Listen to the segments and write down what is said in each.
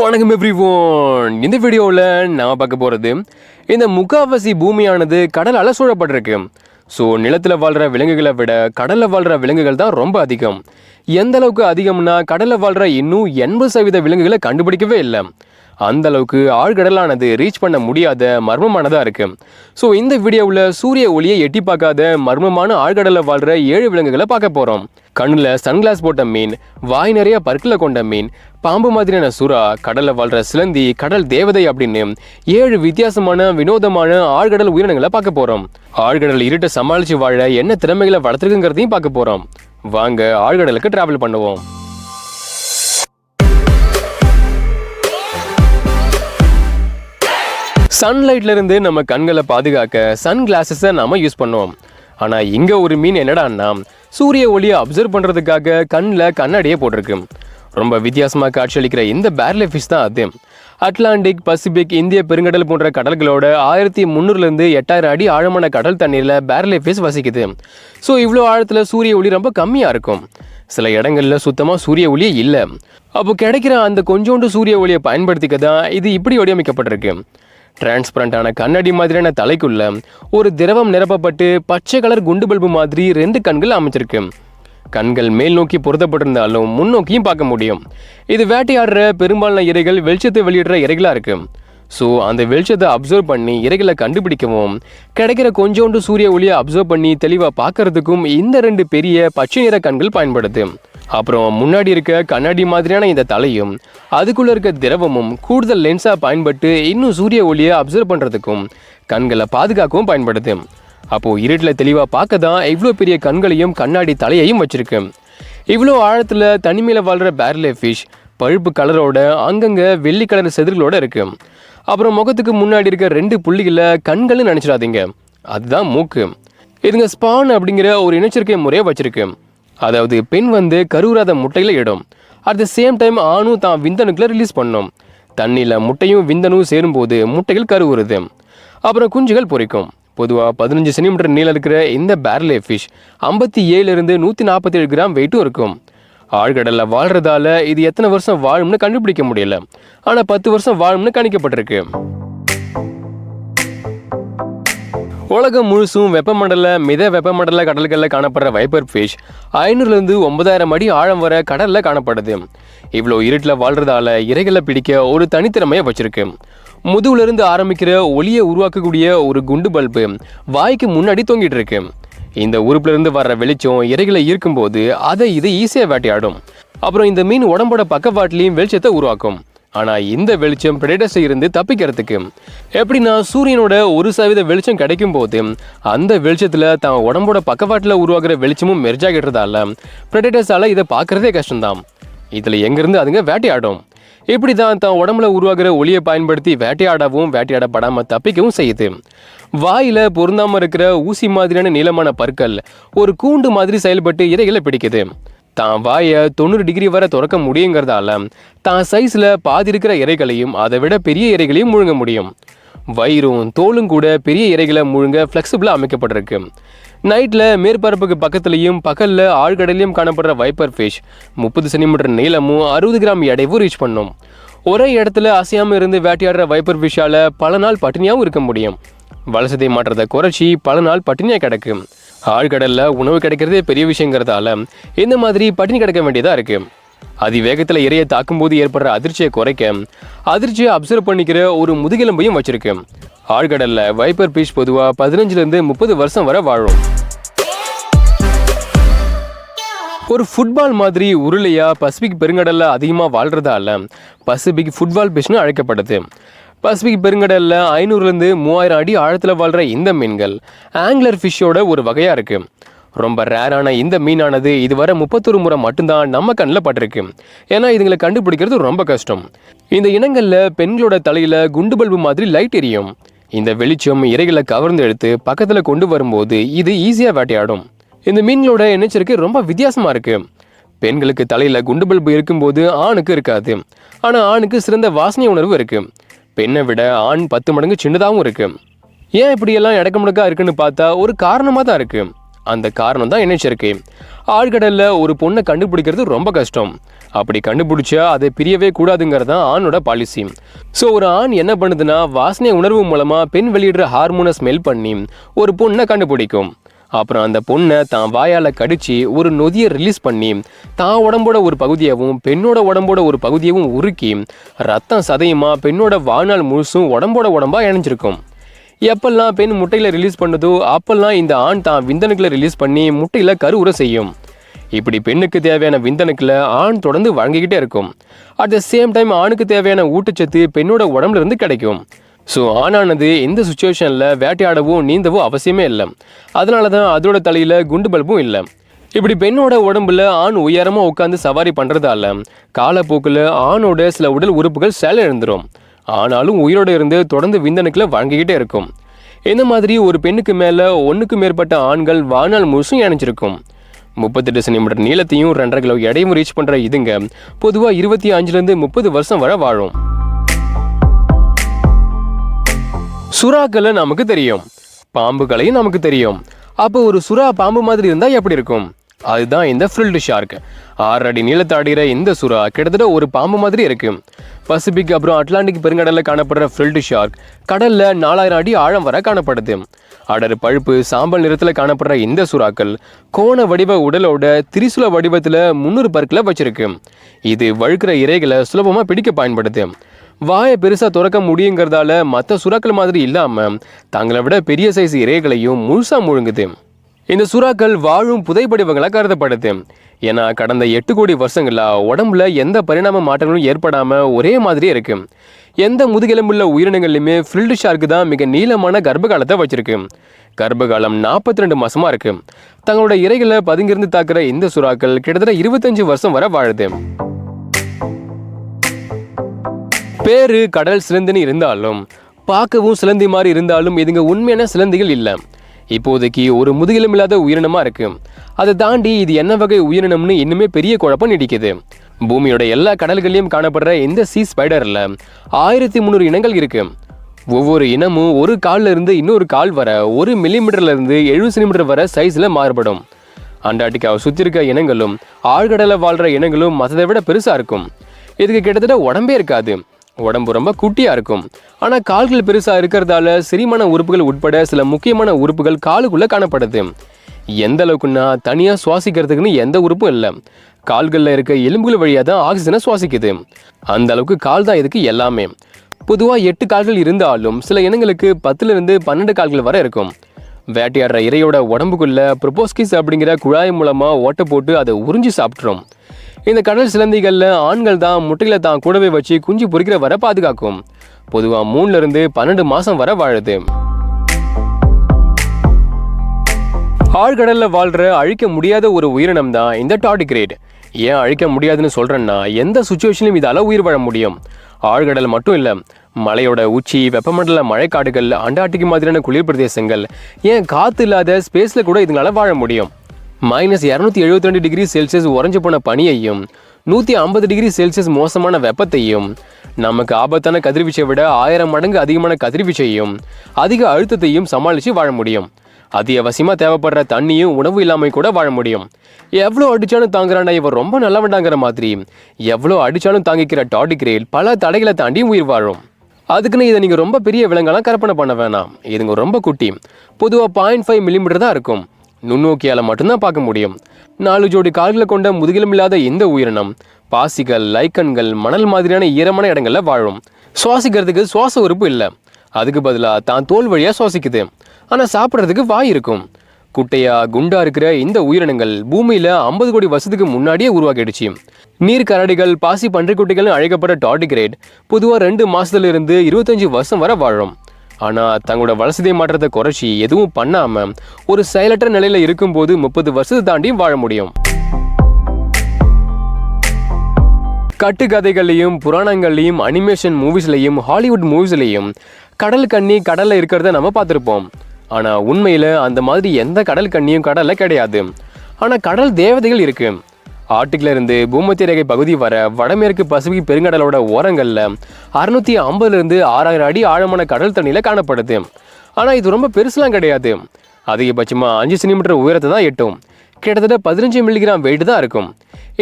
வணக்கம் எவ்ரிவோன். இந்த வீடியோவில் நான் பார்க்க போகிறது இந்த முக்காவாசி பூமியானது கடலால் சூழப்பட்டிருக்கு. ஸோ நிலத்தில் வாழ்கிற விலங்குகளை விட கடலில் வாழ்கிற விலங்குகள் தான் ரொம்ப அதிகம். எந்த அளவுக்கு அதிகம்னா கடலில் வாழ்கிற இன்னும் 80% விலங்குகளை கண்டுபிடிக்கவே இல்லை. அந்த அளவுக்கு ஆழ்கடலானது ரீச் பண்ண முடியாத மர்மமானதாக இருக்குது. ஸோ இந்த வீடியோவில் சூரிய ஒளியை எட்டி பார்க்காத மர்மமான ஆழ்கடலில் வாழ்கிற 7 விலங்குகளை பார்க்க போகிறோம். கண்ணில் சன்கிளாஸ் போட்ட மீன், வாய் நிறைய பற்களை கொண்ட மீன், பாம்பு மாதிரியான சுறா, கடலில் வாழ்கிற சிலந்தி, கடல் தேவதை அப்படின்னு 7 வித்தியாசமான வினோதமான ஆழ்கடல் உயிரினங்களை பார்க்க போகிறோம். ஆழ்கடல் இருட்டை சமாளித்து வாழ என்ன திறமைகளை வளர்த்துருக்குங்கிறதையும் பார்க்க போகிறோம். வாங்க ஆழ்கடலுக்கு டிராவல் பண்ணுவோம். சன்லைட்லேருந்து நம்ம கண்களை பாதுகாக்க சன் கிளாஸஸை நம்ம யூஸ் பண்ணுவோம். ஆனால் இங்கே ஒரு மீன் என்னடான்னா சூரிய ஒளியை அப்சர்வ் பண்ணுறதுக்காக கண்ணில் கண்ணாடியே போட்டிருக்கு. ரொம்ப வித்தியாசமாக காட்சியளிக்கிற இந்த பேர்லே ஃபிஷ் தான் அது. அட்லாண்டிக், பசிபிக், இந்திய பெருங்கடல் போன்ற கடல்களோட 1300லேருந்து 8000 அடி ஆழமான கடல் தண்ணீரில் பேர்லே ஃபிஷ் வசிக்குது. ஸோ இவ்வளோ ஆழத்தில் சூரிய ஒளி ரொம்ப கம்மியாக இருக்கும். சில இடங்களில் சுத்தமாக சூரிய ஒளியே இல்லை. அப்போ கிடைக்கிற அந்த கொஞ்சோண்டு சூரிய ஒளியை பயன்படுத்திக்க தான் இது இப்படி வடிவமைக்கப்பட்டிருக்கு. டிரான்ஸ்பரண்டான கண்ணாடி மாதிரியான தலைக்குள்ள ஒரு திரவம் நிரப்பப்பட்டு பச்சை கலர் குண்டு பல்பு மாதிரி 2 கண்கள் அமைச்சிருக்கு. கண்கள் மேல் நோக்கி பொருத்தப்பட்டிருந்தாலும் முன்னோக்கியும் பார்க்க முடியும். இது வேட்டையாடுற பெரும்பாலான இரைகள் வெளிச்சத்தை வெளியிடுற இரைகளாக இருக்கு. ஸோ அந்த வெளிச்சத்தை அப்சர்வ் பண்ணி இரைகளை கண்டுபிடிக்கவும் கிடைக்கிற கொஞ்சோண்டு சூரிய ஒளியை அப்சர்வ் பண்ணி தெளிவாக பார்க்கறதுக்கும் இந்த 2 பெரிய பச்சை நிற கண்கள் பயன்படுது. அப்புறம் முன்னாடி இருக்க கண்ணாடி மாதிரியான இந்த தலையும் அதுக்குள்ளே இருக்க திரவமும் கூடுதல் லென்ஸாக பயன்பட்டு இன்னும் சூரிய ஒளியை அப்சர்வ் பண்ணுறதுக்கும் கண்களை பாதுகாக்கவும் பயன்படுது. அப்போது இருட்டில் தெளிவாக பார்க்க தான் இவ்வளோ பெரிய கண்களையும் கண்ணாடி தலையையும் வச்சுருக்கு. இவ்வளோ ஆழத்தில் தனிமையில் வாழ்கிற பேர்லே ஃபிஷ் பழுப்பு கலரோட அங்கங்கே வெள்ளி கலர் செதிர்களோட இருக்கு. அப்புறம் முகத்துக்கு முன்னாடி இருக்க 2 புள்ளிகளை கண்கள்னு நினச்சிடாதீங்க, அதுதான் மூக்கு. இதுங்க ஸ்பான் அப்படிங்கிற ஒரு இனச்சேர்க்கை முறையை வச்சிருக்கு. அதாவது பெண் கருவுறாத முட்டையில் இடும். அட் த சேம் டைம் ஆணும் தான் விந்தணுக்களை ரிலீஸ் பண்ணும். தண்ணியில் முட்டையும் விந்தணும் சேரும்போது முட்டைகள் கருவுறுது. அப்புறம் குஞ்சுகள் பொரிக்கும். பொதுவாக 15 சென்டிமீட்டர் நீளம் இருக்கிற இந்த பேர்லே ஃபிஷ் 57லேருந்து 147 கிராம் வெயிட்டும் இருக்கும். ஆழ்கடலில் வாழ்கிறதால இது எத்தனை வருஷம் வாழும்னு கண்டுபிடிக்க முடியல. ஆனால் 10 வருஷம் வாழும்னு கணிக்கப்பட்டிருக்கு. உலகம் முழுசும் வெப்பமண்டல மித வெப்பமண்டல கடல்களில் காணப்படுற வைப்பர் ஃபிஷ் 500லேருந்து 9000 அடி ஆழம் வர கடலில் காணப்படுது. இவ்வளோ இருட்டில் வாழ்கிறதால இரைகளை பிடிக்க ஒரு தனித்திறமையை வச்சிருக்கு. முதுகுலேருந்து ஆரம்பிக்கிற ஒளியை உருவாக்கக்கூடிய ஒரு குண்டு பல்பு வாய்க்கு முன்னாடி தொங்கிட்டு இருக்கு. இந்த உறுப்புலேருந்து வர்ற வெளிச்சம் இரைகளை ஈர்க்கும்போது அதை இது ஈஸியாக வேட்டையாடும். அப்புறம் இந்த மீன் உடம்போட பக்கவாட்டிலையும் வெளிச்சத்தை உருவாக்கும். ஆனால் இந்த வெளிச்சம் பிரெடர்ஸை இருந்து தப்பிக்கிறதுக்கு எப்படின்னா சூரியனோட 1% வெளிச்சம் கிடைக்கும் போது அந்த வெளிச்சத்தில் தான் உடம்போட பக்கவாட்டில் உருவாகிற வெளிச்சமும் மெர்ஜாகிடுறதால பிரெடர்ஸால் இதை பார்க்குறதே கஷ்டம்தான். இதில் எங்கேருந்து அதுங்க வேட்டையாடும். இப்படி தான் உடம்புல உருவாகிற ஒளியை பயன்படுத்தி வேட்டையாடவும் வேட்டையாடப்படாமல் தப்பிக்கவும் செய்யுது. வாயில் பொருந்தாமல் இருக்கிற ஊசி மாதிரியான நீளமான பற்கள் ஒரு கூண்டு மாதிரி செயல்பட்டு இரைகளை பிடிக்குது. தான் வாயை 90 டிகிரி வரை திறக்க முடியுங்கிறதால தான் சைஸில் பாதி இருக்கிற இரைகளையும் அதை விட பெரிய இரைகளையும் முழுங்க முடியும். வயிறும் தோலும் கூட பெரிய இரைகளை முழுங்க ஃப்ளெக்சிபிளாக அமைக்கப்பட்டிருக்கு. நைட்டில் மேற்பரப்புக்கு பக்கத்துலேயும் பகலில் ஆழ்கடலையும் காணப்படுற வைப்பர் ஃபிஷ் 30 சென்டிமீட்டர் நீளமும் 60 கிராம் எடையும் ரீச் பண்ணும். ஒரே இடத்துல அசையாமல் இருந்து வேட்டையாடுற வைப்பர் ஃபிஷ்ஷால் பல நாள் பட்டினியாகவும் இருக்க முடியும். வளசதை மாற்றத்தை குறைச்சி பல நாள் பட்டினியாக கிடக்கு. ஆழ்கடலில் உணவு கிடைக்கிறதே பெரிய விஷயங்கிறதால இந்த மாதிரி பட்டினி கிடக்க வேண்டியதாக இருக்குது. அதிவேகத்தில் இரையை தாக்கும்போது ஏற்படுற அதிர்ச்சியை குறைக்க அதிர்ச்சியை அப்சர்வ் பண்ணிக்கிற ஒரு முதுகெலும்பையும் வச்சிருக்கு. ஆழ்கடலில் வைப்பர் ஃபிஷ் பொதுவாக 15லேருந்து 30 வருஷம் வரை வாழும். ஒரு ஃபுட்பால் மாதிரி உருளையாக பசிபிக் பெருங்கடலில் அதிகமாக வாழ்கிறதால பசிபிக் ஃபுட்பால் ஃபிஷ்னு அழைக்கப்படுது. பசிபிக் பெருங்கடலில் 500லேருந்து 3000 அடி ஆழத்தில் வாழ்கிற இந்த மீன்கள் ஆங்கிலர் ஃபிஷ்ஷோட ஒரு வகையாக இருக்குது. ரொம்ப ரேரான இந்த மீனானது இதுவரை 31 முறை மட்டும்தான் நம்ம கண்ணில் பட்டிருக்கு. ஏன்னா இதுங்களை கண்டுபிடிக்கிறது ரொம்ப கஷ்டம். இந்த இனங்களில் பெண்களோட தலையில் குண்டு பல்பு மாதிரி லைட் எரியும். இந்த வெளிச்சம் இரைகளை கவர்ந்து எடுத்து பக்கத்தில் கொண்டு வரும்போது இது ஈஸியாக வேட்டையாடும். இந்த மீன்களோட இனச்சேர்க்கை ரொம்ப வித்தியாசமாக இருக்குது. பெண்களுக்கு தலையில் குண்டு பல்பு இருக்கும்போது ஆணுக்கு இருக்காது. ஆனால் ஆணுக்கு சிறந்த வாசனை உணர்வு இருக்குது. பெண்ணை விட ஆண் 10 மடங்கு சின்னதாகவும் இருக்குது. ஏன் இப்படியெல்லாம் இடக்க முடக்கா இருக்குன்னு பார்த்தா ஒரு காரணமாக தான் இருக்குது. அந்த காரணம் தான் இனச்சேர்க்கை. ஆழ்கடலில் ஒரு பொண்ணை கண்டுபிடிக்கிறது ரொம்ப கஷ்டம். அப்படி கண்டுபிடிச்சா அதை பிரியவே கூடாதுங்கிறது தான் ஆணோட பாலிசி. ஸோ ஒரு ஆண் என்ன பண்ணுதுன்னா வாசனை உணர்வு மூலமாக பெண் வெளியிடுற ஹார்மோனை ஸ்மெல் பண்ணி ஒரு பொண்ணை கண்டுபிடிக்கும். அப்புறம் அந்த பொண்ணை தான் வாயால் கடிச்சு ஒரு நொதியை ரிலீஸ் பண்ணி தான் உடம்போட ஒரு பகுதியாகவும் பெண்ணோட உடம்போட ஒரு பகுதியாகவும் உருக்கி ரத்தம் சதையுமா பெண்ணோட வாழ்நாள் முழுசும் உடம்பா இணைஞ்சிருக்கும். எப்பெல்லாம் பெண் முட்டையில் ரிலீஸ் பண்ணுதோ அப்பெல்லாம் இந்த ஆண் தான் விந்தணுக்களை ரிலீஸ் பண்ணி முட்டையில் கருவுற செய்யும். இப்படி பெண்ணுக்கு தேவையான விந்தணுக்களை ஆண் தொடர்ந்து வழங்கிக்கிட்டே இருக்கும். அட் த சேம் டைம் ஆணுக்கு தேவையான ஊட்டச்சத்து பெண்ணோட உடம்புல இருந்து கிடைக்கும். ஸோ ஆணானது இந்த சுச்சுவேஷனில் வேட்டையாடவோ நீந்தவோ அவசியமே இல்லை. அதனால தான் அதோட தலையில் குண்டு பல்பும் இல்லை. இப்படி பெண்ணோட உடம்புல ஆண் உயரமாக உட்காந்து சவாரி பண்ணுறதால காலப்போக்கில் ஆணோட சில உடல் உறுப்புகள் செயல் எழுந்துடும். ஆனாலும் உயிரோடு இருந்து தொடர்ந்து விந்தணுக்களை வழங்கிக்கிட்டே இருக்கும். இந்த மாதிரி ஒரு பெண்ணுக்கு மேலே 1க்கு மேற்பட்ட ஆண்கள் வாழ்நாள் முழுசும் இணைஞ்சிருக்கும். 38 சென்டிமீட்டர் நீளத்தையும் 2.5 கிலோ எடையும் ரீச் பண்ணுற இதுங்க பொதுவாக 25லேருந்து 30 வருஷம் வரை வாழும். சுறாக்களை நமக்கு தெரியும், பாம்புகளையும் நமக்கு தெரியும். அப்போ ஒரு சுறா பாம்பு மாதிரி இருந்தால் எப்படி இருக்கும்? அதுதான் இந்த ஃப்ரில்டு ஷார்க். 6 அடி நீளத்தை அடைகிற இந்த சுறா கிட்டத்தட்ட ஒரு பாம்பு மாதிரி இருக்கு. பசிபிக் அப்புறம் அட்லாண்டிக் பெருங்கடலில் காணப்படுற ஃப்ரில்டு ஷார்க் கடலில் 4000 அடி ஆழம் வரை காணப்படுது. அடர் பழுப்பு சாம்பல் நிறத்தில் காணப்படுற இந்த சுறாக்கள் கோண வடிவ உடலோட திரிசூல வடிவத்தில் 300 பற்களை வச்சிருக்கு. இது வழுக்கிற இரைகளை சுலபமாக பிடிக்க பயன்படுது. வாயை பெருசாக துறக்க முடியுங்கிறதால மற்ற சுறாக்கள் மாதிரி இல்லாமல் தங்களை விட பெரிய சைஸ் இரைகளையும் முழுசாக முழுங்குது. இந்த சுறாக்கள் வாழும் புதைப்படிவங்களாக கருதப்படுது. ஏன்னா கடந்த 8 கோடி வருஷங்களாக உடம்புல எந்த பரிணாம மாற்றங்களும் ஏற்படாமல் ஒரே மாதிரியே இருக்கு. எந்த முதுகெலும்புள்ள உயிரினங்கள்லையுமே ஃப்ரில்டு ஷார்க்கு தான் மிக நீளமான கர்ப்பகாலத்தை வச்சிருக்கு. கர்ப்பகாலம் 42 மாசமா இருக்கு. தங்களோட இரைகளை பதுங்கிருந்து தாக்குற இந்த சுறாக்கள் கிட்டத்தட்ட 25 வருஷம் வரை வாழுது. பேரு கடல் சிலந்தின்னு இருந்தாலும் பார்க்கவும் சிலந்தி மாதிரி இருந்தாலும் இதுங்க உண்மையான சிலந்திகள் இல்லை. இப்போதைக்கு ஒரு முதுகெலும்பில்லாத உயிரினமா இருக்கு. அதை தாண்டி இது என்ன வகை உயிரினம்னு இன்னுமே பெரிய குழப்பம் நீடிக்குது. பூமியோட எல்லா கடல்களையும் காணப்படுற இந்த சீ ஸ்பைடர்ல 1300 இனங்கள் இருக்கு. ஒவ்வொரு இனமும் ஒரு கால்ல இருந்து இன்னொரு கால் வர 1 மில்லிமீட்டர்ல இருந்து 70 சென்டிமீட்டர் வரை சைஸ்ல மாறுபடும். அண்டார்டிகாவை சுத்தி இருக்க இனங்களும் ஆழ்கடலை வாழ்ற இனங்களும் மற்றதை விட பெருசா இருக்கும். இதுக்கு கிட்டத்தட்ட உடம்பே இருக்காது. உடம்பு ரொம்ப குட்டியா இருக்கும். ஆனா கால்கள் பெருசா இருக்கிறதால செரிமான உறுப்புகள் உட்பட சில முக்கியமான உறுப்புகள் காலுக்குள்ள காணப்படுது. எந்த அளவுக்குன்னா தனியா சுவாசிக்கிறதுக்குன்னு எந்த உறுப்பும் இல்லை. கால்களில் இருக்க எலும்புகள் வழியாக தான் ஆக்சிஜனை சுவாசிக்குது. அந்த அளவுக்கு கால் தான் இதுக்கு எல்லாமே. பொதுவாக 8 கால்கள் இருந்தாலும் சில இனங்களுக்கு 10லிருந்து 12 கால்கள் வரை இருக்கும். வேட்டையாடுற இரையோட உடம்புக்குள்ள ப்ரொபோஸ்கிஸ் அப்படிங்கிற குழாய் மூலமா ஓட்ட போட்டு அதை உறிஞ்சி சாப்பிட்றோம். இந்த கடல் சிலந்திகளில் ஆண்கள் தான் முட்டைகளை தான் கூடவே வச்சு குஞ்சு பொறிக்கிற வரை பாதுகாக்கும். பொதுவாக 3லிருந்து 12 மாதம் வரை வாழுது. ஆழ்கடலில் வாழ்கிற அழிக்க முடியாத ஒரு உயிரினம் தான் இந்த டார்டிகிரேட். ஏன் அழிக்க முடியாதுன்னு சொல்கிறேன்னா எந்த சுச்சுவேஷன்லையும் இதால் உயிர் வாழ முடியும். ஆழ்கடல் மட்டும் இல்லை, மலையோட உச்சி, வெப்பமண்டல மழைக்காடுகள், அண்டார்டிக் மாதிரியான குளிர் பிரதேசங்கள், ஏன் காற்று இல்லாத ஸ்பேஸில் கூட இதுங்களால் வாழ முடியும். -272 டிகிரி செல்சியஸ் உறைஞ்சு போன பனியையும் 150 டிகிரி செல்சியஸ் மோசமான வெப்பத்தையும், நமக்கு ஆபத்தான கதிர்வீச்சை விட 1000 மடங்கு அதிகமான கதிர்வீச்சையும் அதிக அழுத்தத்தையும் சமாளித்து வாழ முடியும். அத்தியாவசியமாக தேவைப்படுற தண்ணியும் உணவு இல்லாமல் கூட வாழ முடியும். எவ்வளோ அடித்தாலும் தாங்குறாண்டா இவர் ரொம்ப நல்லவண்டாங்கிற மாதிரி எவ்வளோ அடித்தாலும் தாங்கிக்கிற டார்டிகிரேட் பல தடைகளை தாண்டி உயிர் வாழும். அதுக்குன்னு இதை நீங்கள் ரொம்ப பெரிய விலங்கெல்லாம் கற்பனை பண்ண வேணாம். இதுங்க ரொம்ப குட்டி. பொதுவாக 0.5 மில்லிமீட்டர் தான் இருக்கும். நுண்ணோக்கியால் மட்டும்தான் பார்க்க முடியும். 4 ஜோடி கால்களை கொண்ட முதுகெலும்பில்லாத இந்த உயிரினம் பாசிகள், லைக்கன்கள், மணல் மாதிரியான ஈரமான இடங்களில் வாழும். சுவாசிக்கிறதுக்கு சுவாச உறுப்பு இல்லை. அதுக்கு பதிலாக தான் தோல் வழியாக சுவாசிக்குது. ஆனால் சாப்பிட்றதுக்கு வாய் இருக்கும். குட்டையா குண்டா இருக்கிற இந்த உயிரினங்கள் பூமியில் 50 கோடி வருஷத்துக்கு முன்னாடியே உருவாக்கிடுச்சு. நீர் கரடிகள், பாசி பன்றிக்குட்டிகள்னு அழைக்கப்பட்ட டார்டிகிரேட் பொதுவாக 2 மாதத்துலேருந்து 25 வருஷம் வரை வாழும். ஆனால் தங்களோட வளர்ச்சிதை மாற்றத்தை குறைச்சி எதுவும் பண்ணாமல் ஒரு செயலற்ற நிலையில் இருக்கும்போது 30 வருஷத்தை தாண்டியும் வாழ முடியும். கட்டுக்கதைகள்லையும் புராணங்கள்லையும் அனிமேஷன் மூவிஸ்லையும் ஹாலிவுட் மூவிஸ்லையும் கடல் கன்னி கடலில் இருக்கிறத நம்ம பார்த்துருப்போம். ஆனால் உண்மையில் அந்த மாதிரி எந்த கடல் கண்ணியும் கடலில் கிடையாது. ஆனால் கடல் தேவதைகள் இருக்கு. ஆர்டிக்ல இருந்து பூமத்திய ரேகை பகுதி வர வடமேற்கு பசிபிக் பெருங்கடலோட ஓரங்களில் 650லிருந்து 6000 அடி ஆழமான கடல் தண்ணியில் காணப்படுது. ஆனால் இது ரொம்ப பெருசுலாம் கிடையாது. அதிகபட்சமாக 5 சென்டிமீட்டர் உயரத்தை தான் எட்டும். கிட்டத்தட்ட 15 மில்லிகிராம் வெயிட் தான் இருக்கும்.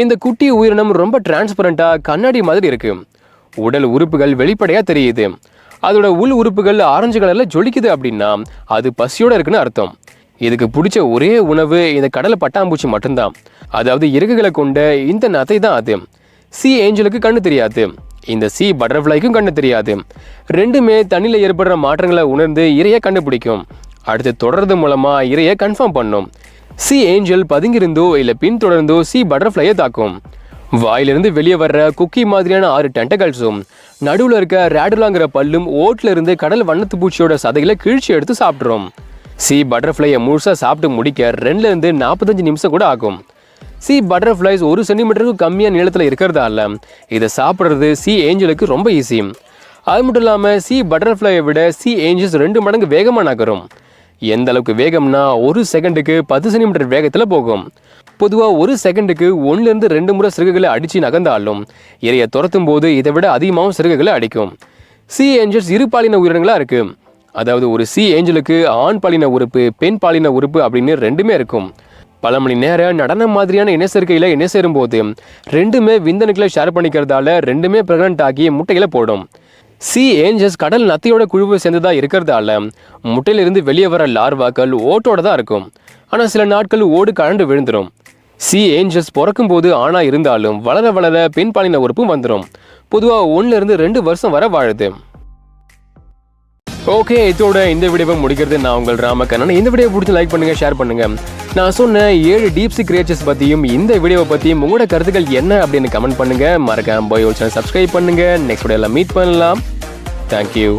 இந்த குட்டி உயிரினம் ரொம்ப டிரான்ஸ்பரண்டா கண்ணாடி மாதிரி இருக்கு. உடல் உறுப்புகள் வெளிப்படையா தெரியுது. அதோட உள் உறுப்புகள் ஆரஞ்சு கலர்ல ஜொலிக்குது அப்படின்னா அது பசியோட இருக்குன்னு அர்த்தம். இதுக்கு பிடிச்ச ஒரே உணவு இந்த கடலை பட்டாம்பூச்சி மட்டும்தான். அதாவது இறகுகளை கொண்ட இந்த நத்தை தான் அது. சி ஏஞ்சலுக்கு கண்ணு தெரியாது, இந்த சி பட்டர்ஃப்ளைக்கும் கண்ணு தெரியாது. ரெண்டுமே தண்ணியில் ஏற்படுற மாற்றங்களை உணர்ந்து இரையை கண்டுபிடிக்கும். அடுத்து தொடர்றது மூலமா இரையை கன்ஃபார்ம் பண்ணும். சி ஏஞ்சல் பதுங்கிருந்தோ இல்லை பின்தொடர்ந்தோ சி பட்டர்ஃப்ளையை தாக்கும். வாயிலிருந்து வெளியே வர்ற குக்கி மாதிரியான 6 டென்டகல்ஸும் நடுவில் இருக்க ரேடுலாங்கிற பல்லும் ஓட்டில் இருந்து கடல் வண்ணத்து பூச்சியோட சதைகளை கிழிச்சு எடுத்து சாப்பிட்றோம். சி பட்டர்ஃப்ளையை முழுசாக சாப்பிட்டு முடிக்க 2லேருந்து 45 நிமிஷம் கூட ஆகும். சி பட்டர்ஃப்ளைஸ் 1 சென்டிமீட்டருக்கு கம்மியாக நீளத்தில் இருக்கிறதால இதை சாப்பிட்றது சி ஏஞ்சலுக்கு ரொம்ப ஈஸி. அது மட்டும் இல்லாமல் சி பட்டர்ஃப்ளையை விட சி ஏஞ்சல்ஸ் 2 மடங்கு வேகமாக நகரும். எந்த அளவுக்கு வேகம்னா 1 செகண்டுக்கு 10 சென்டிமீட்டர் வேகத்தில் போகும். பொதுவாக 1 செகண்டுக்கு 1லேருந்து 2 முறை சிறகுகளை அடித்து நகர்ந்தாலும் இரையை துரத்தும் போது இதை விட அதிகமாகவும் சிறகுகளை அடிக்கும். சி ஏஞ்சல்ஸ் இரு பாலின உயிரினங்களாக இருக்குது. அதாவது ஒரு சி ஏஞ்சலுக்கு ஆண் பாலின உறுப்பு, பெண் பாலின உறுப்பு அப்படின்னு 2மே இருக்கும். பல மணி நேரம் நடனம் மாதிரியான இணைசேர்க்கையில் இணை சேரும் போது 2மே விந்தணுக்களை ஷேர் பண்ணிக்கிறதால 2மே பிரெக்னன்ட் ஆகி முட்டைகளை போடும். சி ஏஞ்சல்ஸ் கடல் நத்தையோட குழுவை சேர்ந்ததா இருக்கிறதால முட்டையிலிருந்து வெளியே வர லார்வாக்கள் ஓட்டோட தான் இருக்கும். ஆனால் சில நாட்கள் ஓடு கழண்டு விழுந்துடும். சி ஏஞ்சல்ஸ் பிறக்கும் போது ஆணா இருந்தாலும் வளர வளர பெண் பாலின உறுப்பும் வந்துடும். பொதுவாக 1லேருந்து 2 வருஷம் வரை வாழுது. ஓகே, இதோட இந்த வீடியோவை முடிக்கிறது நான் உங்கள் ராமக்கண்ணன். இந்த வீடியோ பிடிச்சி லைக் பண்ணுங்க, ஷேர் பண்ணுங்க. நான் சொன்ன 7 டீப் சி கிரியேச்சர்ஸ் பற்றியும் இந்த வீடியோவை பற்றியும் உங்களோட கருத்துக்கள் என்ன அப்படின்னு கமெண்ட் பண்ணுங்க. மறக்காம போய் ஒரு சேனல் சப்ஸ்கிரைப் பண்ணுங்க. நெக்ஸ்ட் வீடியோவில் மீட் பண்ணலாம். தேங்க்யூ.